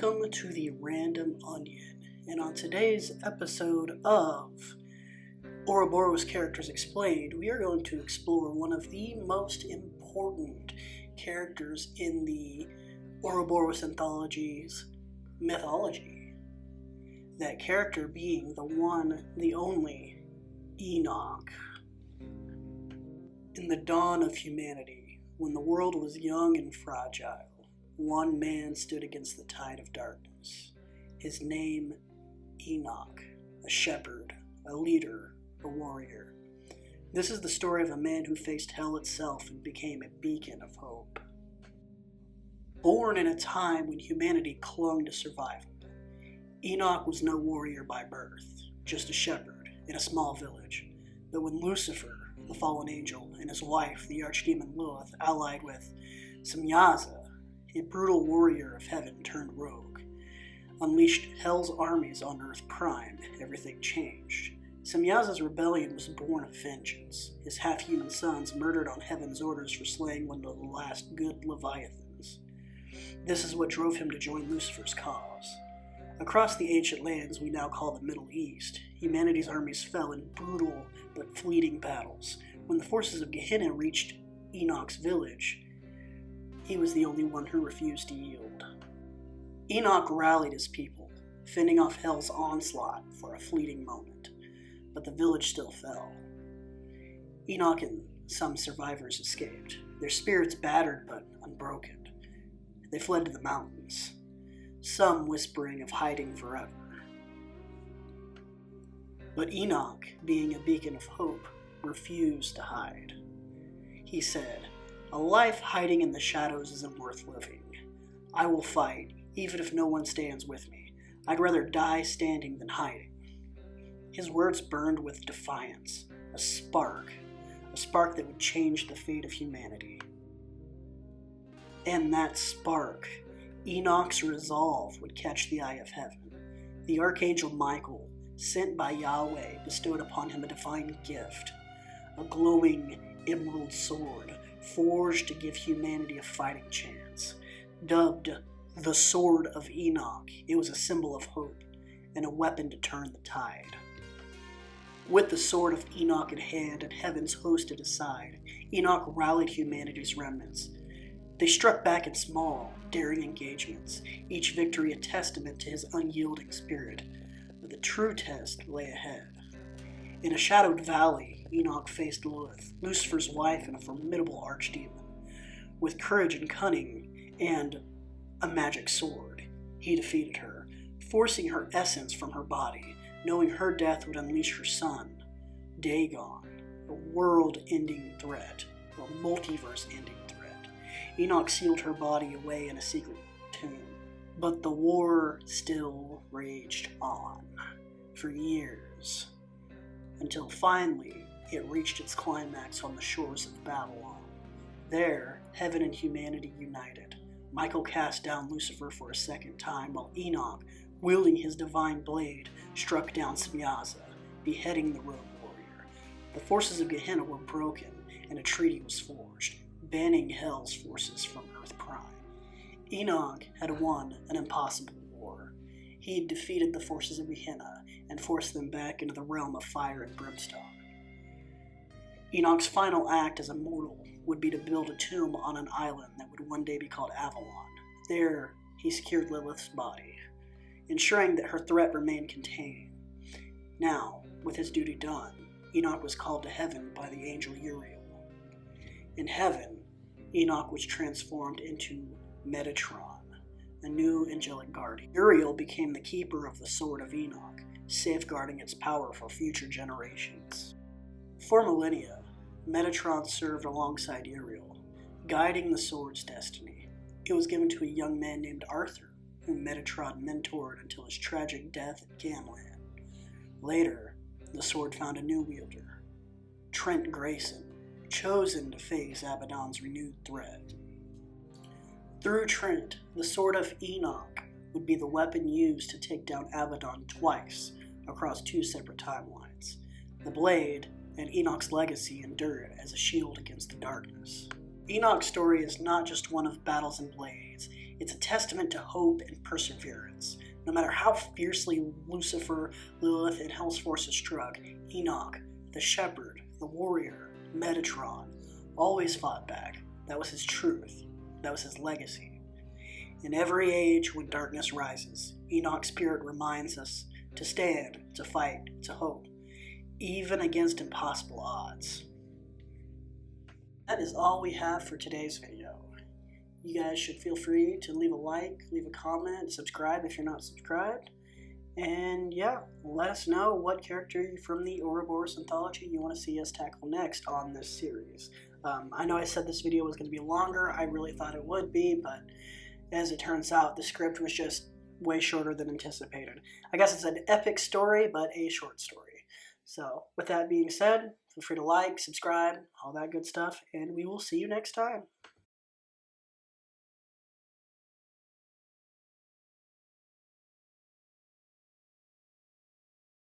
Welcome to the Random Onion, and on today's episode of Ouroboros Characters Explained, we are going to explore one of the most important characters in the Ouroboros Anthology's mythology. That character being the one, the only, Enoch. In the dawn of humanity, when the world was young and fragile, one man stood against the tide of darkness. His name, Enoch, a shepherd, a leader, a warrior. This is the story of a man who faced hell itself and became a beacon of hope. Born in a time when humanity clung to survival, Enoch was no warrior by birth, just a shepherd in a small village. But when Lucifer, the fallen angel, and his wife, the archdemon Lilith, allied with Semyaza, a brutal warrior of heaven turned rogue, unleashed hell's armies on Earth Prime, everything changed. Semyaza's rebellion was born of vengeance, his half-human sons murdered on heaven's orders for slaying one of the last good Leviathans. This is what drove him to join Lucifer's cause. Across the ancient lands we now call the Middle East, humanity's armies fell in brutal but fleeting battles. When the forces of Gehenna reached Enoch's village, he was the only one who refused to yield. Enoch rallied his people, fending off hell's onslaught for a fleeting moment, but the village still fell. Enoch and some survivors escaped, their spirits battered but unbroken. They fled to the mountains, some whispering of hiding forever. But Enoch, being a beacon of hope, refused to hide. He said, "A life hiding in the shadows isn't worth living. I will fight, even if no one stands with me. I'd rather die standing than hiding." His words burned with defiance, a spark that would change the fate of humanity. And that spark, Enoch's resolve, would catch the eye of heaven. The archangel Michael, sent by Yahweh, bestowed upon him a divine gift, a glowing emerald sword, forged to give humanity a fighting chance. Dubbed the Sword of Enoch, it was a symbol of hope and a weapon to turn the tide. With the Sword of Enoch in hand and heaven's host at his side, Enoch rallied humanity's remnants. They struck back in small, daring engagements, each victory a testament to his unyielding spirit. But the true test lay ahead. In a shadowed valley, Enoch faced Lilith, Lucifer's wife and a formidable archdemon. With courage and cunning and a magic sword, he defeated her, forcing her essence from her body, knowing her death would unleash her son, Dagon, a world-ending threat, or multiverse-ending threat. Enoch sealed her body away in a secret tomb. But the war still raged on, for years, until finally it reached its climax on the shores of Babylon. There, heaven and humanity united. Michael cast down Lucifer for a second time, while Enoch, wielding his divine blade, struck down Semyaza, beheading the rogue warrior. The forces of Gehenna were broken, and a treaty was forged, banning hell's forces from Earth Prime. Enoch had won an impossible war. He had defeated the forces of Gehenna and forced them back into the realm of fire and brimstone. Enoch's final act as a mortal would be to build a tomb on an island that would one day be called Avalon. There, he secured Lilith's body, ensuring that her threat remained contained. Now, with his duty done, Enoch was called to heaven by the angel Uriel. In heaven, Enoch was transformed into Metatron, a new angelic guardian. Uriel became the keeper of the Sword of Enoch, safeguarding its power for future generations. For millennia, Metatron served alongside Uriel, guiding the sword's destiny. It was given to a young man named Arthur, whom Metatron mentored until his tragic death at Gamlan. Later, the sword found a new wielder, Trent Grayson, chosen to face Abaddon's renewed threat. Through Trent, the Sword of Enoch would be the weapon used to take down Abaddon twice across two separate timelines. The blade and Enoch's legacy endured as a shield against the darkness. Enoch's story is not just one of battles and blades, it's a testament to hope and perseverance. No matter how fiercely Lucifer, Lilith, and Hell's forces struck, Enoch, the shepherd, the warrior, Metatron, always fought back. That was his truth. That was his legacy. In every age when darkness rises, Enoch's spirit reminds us to stand, to fight, to hope, even against impossible odds. That is all we have for today's video. You guys should feel free to leave a like, leave a comment, subscribe if you're not subscribed. And yeah, let us know what character from the Ouroboros Anthology you want to see us tackle next on this series. I know I said this video was going to be longer. I really thought it would be, but as it turns out, the script was just way shorter than anticipated. I guess it's an epic story, but a short story. So with that being said, feel free to like, subscribe, all that good stuff, and we will see you next time.